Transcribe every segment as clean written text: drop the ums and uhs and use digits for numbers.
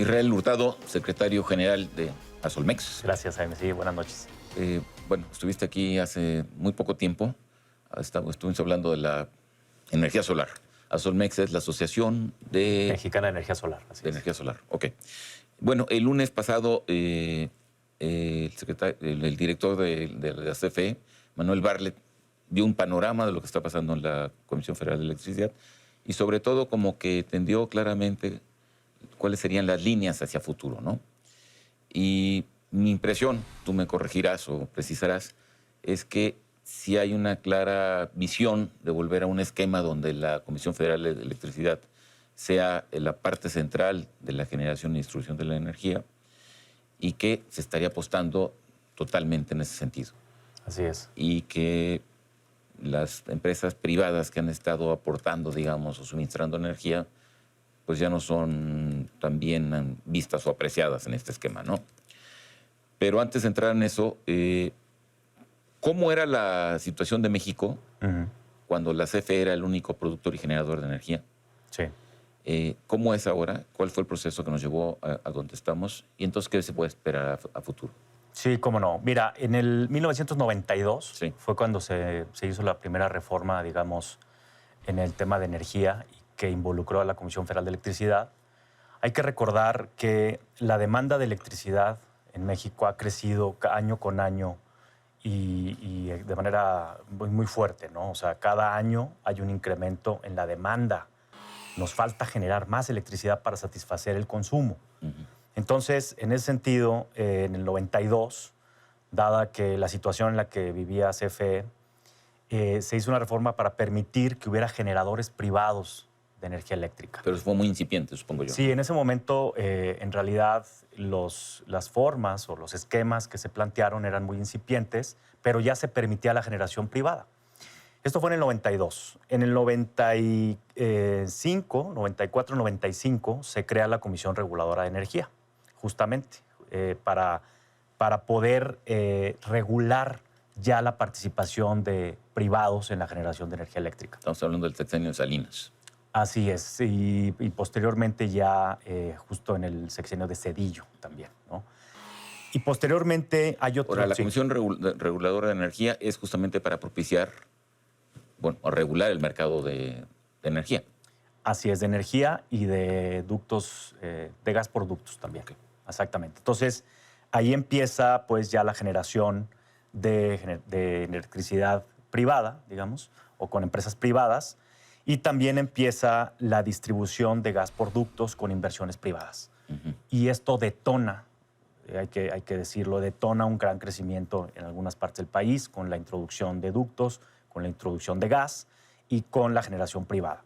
Israel Hurtado, secretario general de Azolmex. Gracias, Jaime. Sí, buenas noches. Bueno, estuviste aquí hace muy poco tiempo. Estuvimos hablando de la energía solar. Azolmex es la Asociación Mexicana de Energía Solar. De energía solar, ok. Bueno, el lunes pasado, el director de la CFE, Manuel Bartlett, dio un panorama de lo que está pasando en la Comisión Federal de Electricidad y sobre todo como que tendió claramente cuáles serían las líneas hacia futuro, ¿no? Y mi impresión, tú me corregirás o precisarás, es que sí hay una clara visión de volver a un esquema donde la Comisión Federal de Electricidad sea la parte central de la generación y distribución de la energía y que se estaría apostando totalmente en ese sentido. Así es. Y que las empresas privadas que han estado aportando, digamos, o suministrando energía, pues ya no son tan bien vistas o apreciadas en este esquema, ¿no? Pero antes de entrar en eso, ¿cómo era la situación de México cuando la CFE era el único productor y generador de energía? Sí. ¿Cómo es ahora? ¿Cuál fue el proceso que nos llevó a donde estamos? Y entonces, ¿qué se puede esperar a futuro? Sí, cómo no. Mira, en el 1992 Sí. fue cuando se hizo la primera reforma, digamos, en el tema de energía que involucró a la Comisión Federal de Electricidad. Hay que recordar que la demanda de electricidad en México ha crecido año con año y de manera muy fuerte, ¿no? O sea, cada año hay un incremento en la demanda. Nos falta generar más electricidad para satisfacer el consumo. Entonces, en ese sentido, en el 92, dada que la situación en la que vivía CFE, se hizo una reforma para permitir que hubiera generadores privados de energía eléctrica. Pero fue muy incipiente, supongo yo. Sí, en ese momento, en realidad, las formas o los esquemas que se plantearon eran muy incipientes, pero ya se permitía la generación privada. Esto fue en el 92. En el 95, 94, 95, se crea la Comisión Reguladora de Energía, justamente, para poder regular ya la participación de privados en la generación de energía eléctrica. Estamos hablando del sexenio de Salinas. Así es, y posteriormente ya justo en el sexenio de Zedillo también, ¿no? Y posteriormente hay otro... Ahora, la Comisión Reguladora de Energía es justamente para propiciar, bueno, o regular el mercado de energía. Así es, de energía y de ductos, de gas por ductos también. Okay. Exactamente. Entonces, ahí empieza pues ya la generación de electricidad privada, digamos, o con empresas privadas, y también empieza la distribución de gas por ductos con inversiones privadas. Y esto detona, hay que decirlo, detona un gran crecimiento en algunas partes del país con la introducción de ductos, con la introducción de gas y con la generación privada.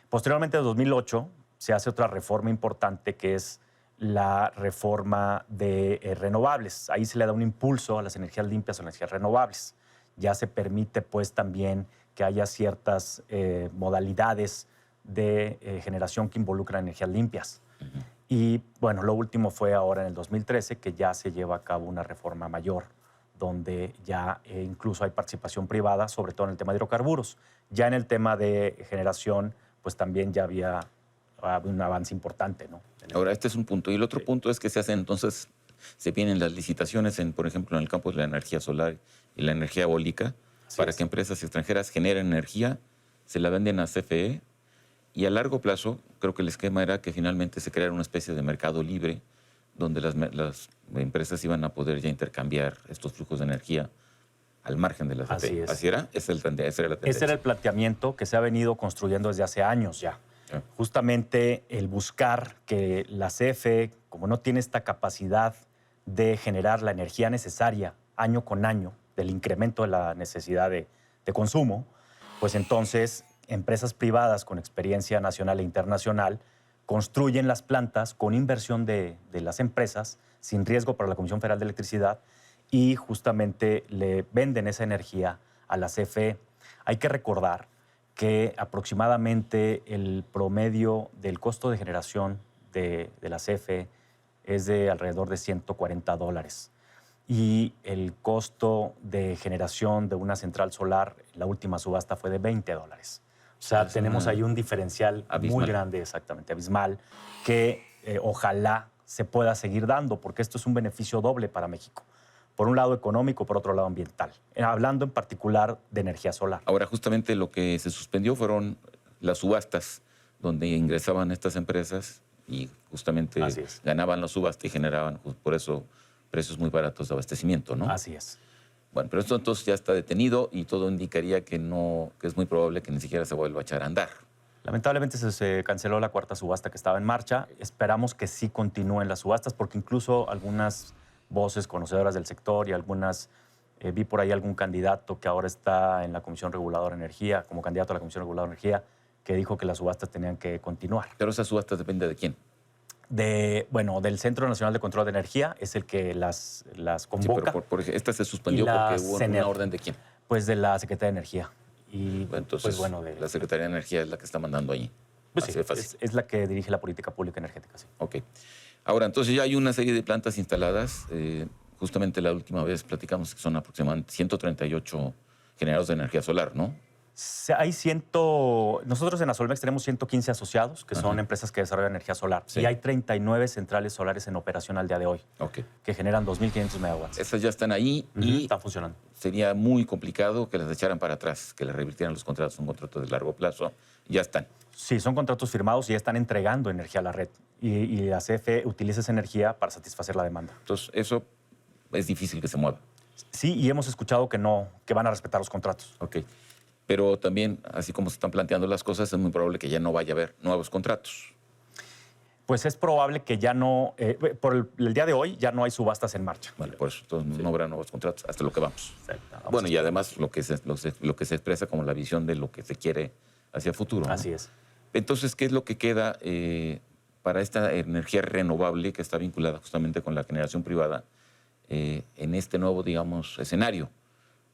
Posteriormente, en 2008, se hace otra reforma importante que es la reforma de renovables. Ahí se le da un impulso a las energías limpias o energías renovables. Ya se permite, pues, también que haya ciertas modalidades de generación que involucran energías limpias. Y, bueno, lo último fue ahora en el 2013, que ya se lleva a cabo una reforma mayor, donde ya incluso hay participación privada, sobre todo en el tema de hidrocarburos. Ya en el tema de generación, pues también ya había un avance importante, ¿no? Ahora, este es un punto. Y el otro punto es que se hacen, entonces, se vienen las licitaciones, por ejemplo, en el campo de la energía solar y la energía eólica, para que empresas extranjeras generen energía, se la venden a CFE, y a largo plazo, creo que el esquema era que finalmente se creara una especie de mercado libre, donde las empresas iban a poder ya intercambiar estos flujos de energía al margen de la CFE. Así es. ¿Así era? Esa era la tendencia. Ese era el planteamiento que se ha venido construyendo desde hace años ya. Justamente el buscar que la CFE, como no tiene esta capacidad de generar la energía necesaria año con año, del incremento de la necesidad de consumo, pues entonces empresas privadas con experiencia nacional e internacional construyen las plantas con inversión de las empresas, sin riesgo para la Comisión Federal de Electricidad, y justamente le venden esa energía a la CFE. Hay que recordar que aproximadamente el promedio del costo de generación de la CFE es de alrededor de $140. Y el costo de generación de una central solar, la última subasta fue de $20. O sea, tenemos ahí un diferencial abismal. muy grande, exactamente, abismal, que ojalá se pueda seguir dando, porque esto es un beneficio doble para México. Por un lado económico, por otro lado ambiental. Hablando en particular de energía solar. Ahora, justamente lo que se suspendió fueron las subastas, donde ingresaban estas empresas y justamente ganaban la subasta y generaban, por eso, precios muy baratos de abastecimiento, ¿no? Así es. Bueno, pero esto entonces ya está detenido y todo indicaría que no, que es muy probable que ni siquiera se vuelva a echar a andar. Lamentablemente se canceló la cuarta subasta que estaba en marcha. Esperamos que sí continúen las subastas, porque incluso algunas voces conocedoras del sector y algunas, vi por ahí algún candidato que ahora está en la Comisión Reguladora de Energía, como candidato a la Comisión Reguladora de Energía, que dijo que las subastas tenían que continuar. Pero esas subastas dependen de quién. Bueno, del Centro Nacional de Control de Energía, es el que las convoca. Sí, pero esta se suspendió porque hubo una orden de quién. Pues de la Secretaría de Energía. Y, entonces, la Secretaría de Energía es la que está mandando ahí. Pues sí, es la que dirige la política pública energética, sí. Ok. Ahora, entonces ya hay una serie de plantas instaladas. Justamente la última vez platicamos que son aproximadamente 138 generadores de energía solar, ¿no? Hay nosotros en Asolmex tenemos 115 asociados, que son empresas que desarrollan energía solar. Sí. Y hay 39 centrales solares en operación al día de hoy, que generan 2.500 megawatts. Esas ya están ahí y están funcionando. Sería muy complicado que las echaran para atrás, que las revirtieran los contratos, un contrato de largo plazo. Ya están. Sí, son contratos firmados y ya están entregando energía a la red. Y la CFE utiliza esa energía para satisfacer la demanda. Entonces, eso es difícil que se mueva. Sí, y hemos escuchado que van a respetar los contratos. Ok. Pero también, así como se están planteando las cosas, es muy probable que ya no vaya a haber nuevos contratos. Pues es probable que ya no, por el día de hoy, ya no hay subastas en marcha. Vale, por eso no habrá nuevos contratos, hasta lo que vamos. Bueno, y además lo que se expresa como la visión de lo que se quiere hacia el futuro, ¿no? Así es. Entonces, ¿qué es lo que queda para esta energía renovable que está vinculada justamente con la generación privada en este nuevo, digamos, escenario?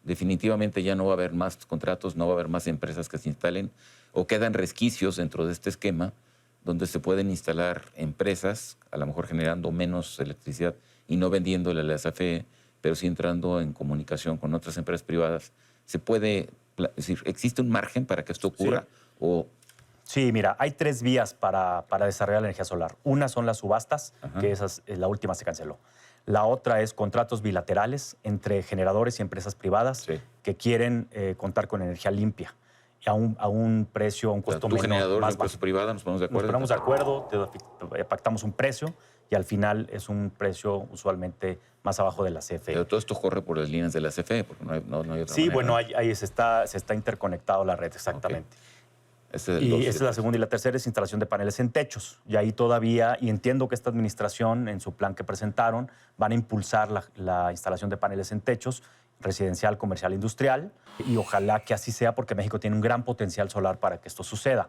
Definitivamente ya no va a haber más contratos, no va a haber más empresas que se instalen, o quedan resquicios dentro de este esquema donde se pueden instalar empresas, a lo mejor generando menos electricidad y no vendiéndole a la CFE, pero sí entrando en comunicación con otras empresas privadas. ¿Se puede decir, existe un margen para que esto ocurra? Sí. Sí, mira, hay 3 vías para desarrollar la energía solar. Una son las subastas, que la última se canceló. La otra es contratos bilaterales entre generadores y empresas privadas que quieren contar con energía limpia a un precio, a un costo menor. Generador y empresa privada, nos ponemos de acuerdo. Nos ponemos de acuerdo, pactamos un precio y al final es un precio usualmente más abajo de la CFE. Pero todo esto corre por las líneas de la CFE, porque no hay otra manera. Sí, bueno, ahí se está interconectado la red, exactamente. Okay. Esa es la segunda. Y la tercera es instalación de paneles en techos. Y ahí todavía, y entiendo que esta administración, en su plan que presentaron, van a impulsar la instalación de paneles en techos, residencial, comercial, industrial. Y ojalá que así sea, porque México tiene un gran potencial solar para que esto suceda.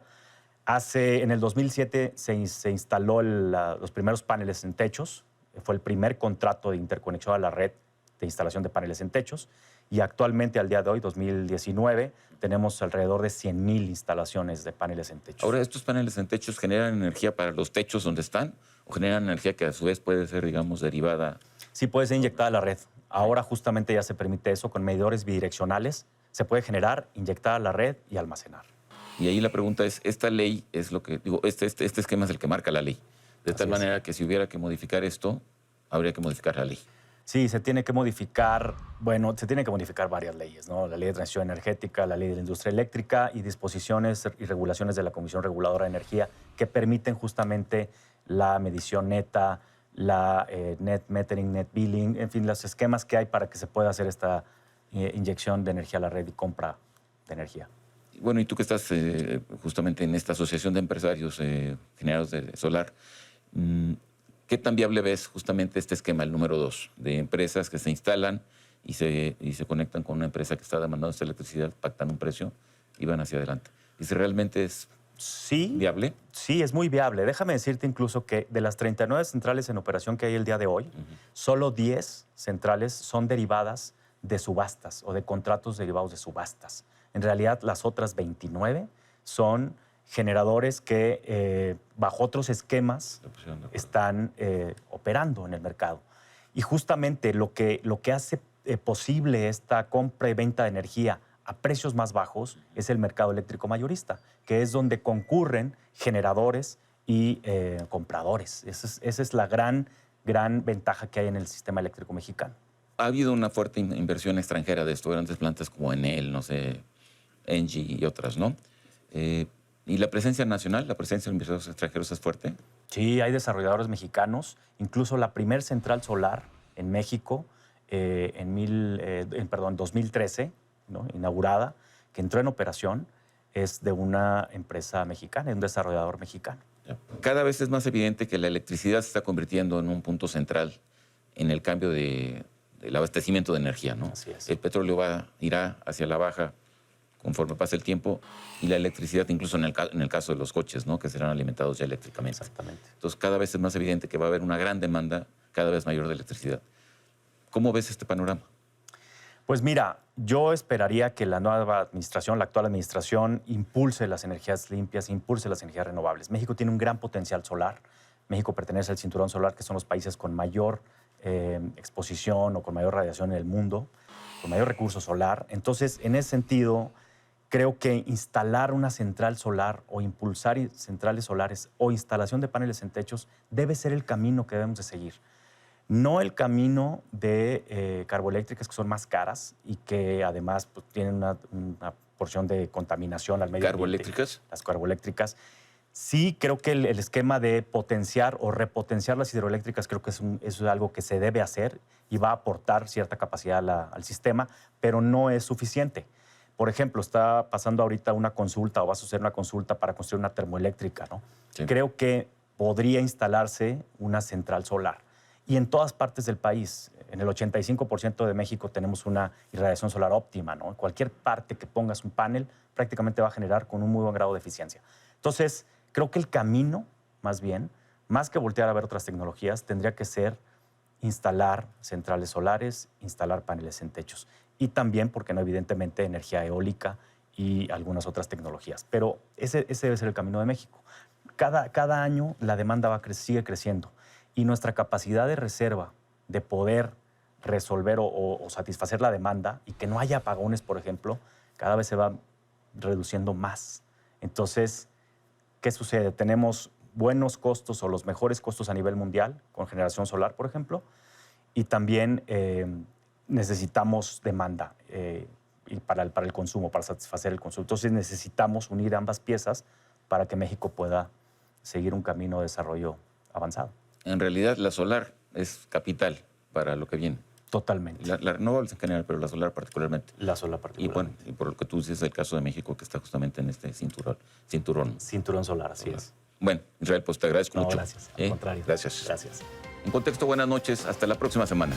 En el 2007 se instaló los primeros paneles en techos. Fue el primer contrato de interconexión a la red de instalación de paneles en techos. Y actualmente, al día de hoy, 2019, tenemos alrededor de 100,000 instalaciones de paneles en techos. Ahora, ¿estos paneles en techos generan energía para los techos donde están o generan energía que a su vez puede ser, digamos, derivada? Sí, puede ser inyectada a la red. Ahora justamente ya se permite eso con medidores bidireccionales. Se puede generar, inyectar a la red y almacenar. Y ahí la pregunta es, esta ley es lo que, digo, este esquema es el que marca la ley. De tal manera que si hubiera que modificar esto, habría que modificar la ley. Sí, se tiene que modificar varias leyes, ¿no? La Ley de Transición Energética, la Ley de la Industria Eléctrica y disposiciones y regulaciones de la Comisión Reguladora de Energía que permiten justamente la medición neta, la net metering, net billing, en fin, los esquemas que hay para que se pueda hacer esta inyección de energía a la red y compra de energía. Bueno, y tú que estás justamente en esta asociación de empresarios generadores de solar, ¿qué tan viable ves justamente este esquema, el número 2, de empresas que se instalan y se conectan con una empresa que está demandando esta electricidad, pactan un precio y van hacia adelante? ¿Y si realmente es viable? Sí, es muy viable. Déjame decirte incluso que de las 39 centrales en operación que hay el día de hoy, solo 10 centrales son derivadas de subastas o de contratos derivados de subastas. En realidad, las otras 29 son generadores que bajo otros esquemas están operando en el mercado. Y justamente lo que hace posible esta compra y venta de energía a precios más bajos es el mercado eléctrico mayorista, que es donde concurren generadores y compradores. Esa es la gran ventaja que hay en el sistema eléctrico mexicano. Ha habido una fuerte inversión extranjera de esto, grandes plantas como Enel, no sé, Engie y otras, ¿no? ¿Y la presencia nacional, la presencia de inversores extranjeros es fuerte? Sí, hay desarrolladores mexicanos. Incluso la primer central solar en México, en 2013, ¿no?, inaugurada, que entró en operación, es de una empresa mexicana, de un desarrollador mexicano. Cada vez es más evidente que la electricidad se está convirtiendo en un punto central en el cambio del abastecimiento de energía, ¿no? Así es. El petróleo irá hacia la baja conforme pase el tiempo y la electricidad, incluso en el caso de los coches, ¿no?, que serán alimentados ya eléctricamente. Exactamente. Entonces, cada vez es más evidente que va a haber una gran demanda cada vez mayor de electricidad. ¿Cómo ves este panorama? Pues mira, yo esperaría que la nueva administración, la actual administración, impulse las energías limpias, impulse las energías renovables. México tiene un gran potencial solar. México pertenece al cinturón solar, que son los países con mayor exposición o con mayor radiación en el mundo, con mayor recurso solar. Entonces, en ese sentido, creo que instalar una central solar o impulsar centrales solares o instalación de paneles en techos debe ser el camino que debemos de seguir. No el camino de carboeléctricas, que son más caras y que además pues, tienen una porción de contaminación al medio ambiente. ¿Carboeléctricas? Las carboeléctricas. Sí, creo que el esquema de potenciar o repotenciar las hidroeléctricas creo que es algo que se debe hacer y va a aportar cierta capacidad al sistema, pero no es suficiente. Por ejemplo, está pasando ahorita una consulta o va a suceder una consulta para construir una termoeléctrica, ¿no? Sí. Creo que podría instalarse una central solar. Y en todas partes del país, en el 85% de México tenemos una irradiación solar óptima, ¿no? En cualquier parte que pongas un panel prácticamente va a generar con un muy buen grado de eficiencia. Entonces, creo que el camino, más bien, más que voltear a ver otras tecnologías, tendría que ser instalar centrales solares, instalar paneles en techos. Y también, porque no, evidentemente, energía eólica y algunas otras tecnologías. Pero ese debe ser el camino de México. Cada año la demanda sigue creciendo. Y nuestra capacidad de reserva, de poder resolver o satisfacer la demanda y que no haya apagones, por ejemplo, cada vez se va reduciendo más. Entonces, ¿qué sucede? Tenemos buenos costos o los mejores costos a nivel mundial con generación solar, por ejemplo, y también necesitamos demanda y para el consumo, para satisfacer el consumo. Entonces, necesitamos unir ambas piezas para que México pueda seguir un camino de desarrollo avanzado. En realidad, la solar es capital para lo que viene. Totalmente. La renovables en general, pero la solar particularmente. La solar Y particularmente. bueno, y por lo que tú dices, el caso de México, que está justamente en este cinturón. Cinturón solar, así es. Bueno, Israel, pues te agradezco No, mucho. gracias. Al contrario. Gracias. Gracias. En Contexto, buenas noches. Hasta la próxima semana.